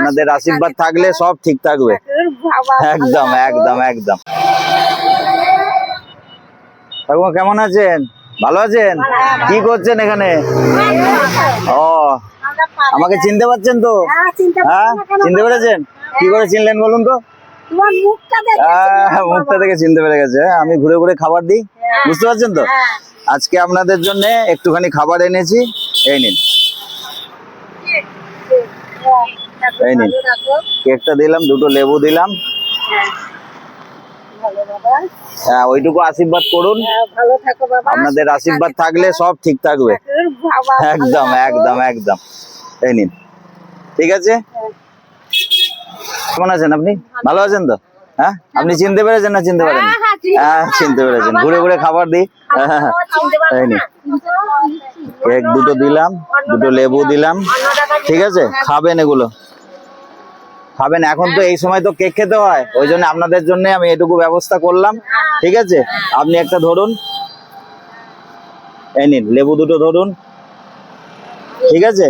আপনাদের আশীর্বাদ থাকলে সব ঠিক থাকবে। একদম একদম একদম। ঠাকুমা কেমন আছেন? ভালো আছেন? কি করছেন এখানে? ও, আমাকে চিনতে পারছেন তো? হ্যাঁ, চিনতে পেরেছেন? কি করে চিনলেন বলুন তো? মুখটা দেখে চিনতে পেরে গেছে। আমি ঘুরে ঘুরে খাবার দিই, বুঝতে পারছেন তো? আজকে আপনাদের জন্য একটুখানি খাবার এনেছি, এই নিন। এই নিন, কেকটা দিলাম, দুটো লেবু দিলাম। হ্যাঁ, ওইটুকু আশীর্বাদ করুন। আপনাদের আশীর্বাদ থাকলে সব ঠিক থাকবে। একদম একদম একদম। এই নিন, ঠিক আছে। কেমন আছেন আপনি? ভালো আছেন তো? হ্যাঁ, আপনি চিনতে পেরেছেন না চিনতে পারেন? হ্যাঁ, চিনতে পেরেছেন। ঘুরে ঘুরে খাবার দিই। এই নিন, কেক দুটো দিলাম, দুটো লেবু দিলাম, ঠিক আছে। খাবেন এগুলো, খাবেন। এখন তো এই সময় তো কেক খেতে হয়, ওই জন্য আপনাদের জন্য আমি এটুকু ব্যবস্থা করলাম, ঠিক আছে। আপনি একটা ধরুন, এই নিন, লেবু দুটো ধরুন, ঠিক আছে।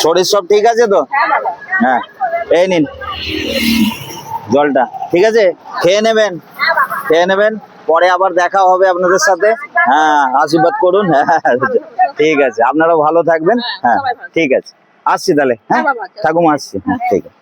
শরীর সব ঠিক আছে তো? হ্যাঁ, এই নিন জলটা, ঠিক আছে। খেয়ে নেবেন, খেয়ে নেবেন, পরে আবার দেখা হবে আপনাদের সাথে। হ্যাঁ, আশীর্বাদ করুন। হ্যাঁ, ঠিক আছে, আপনারাও ভালো থাকবেন। হ্যাঁ, ঠিক আছে, আসছি তাহলে। হ্যাঁ ঠাকুমা, আসছি। হ্যাঁ, ঠিক আছে।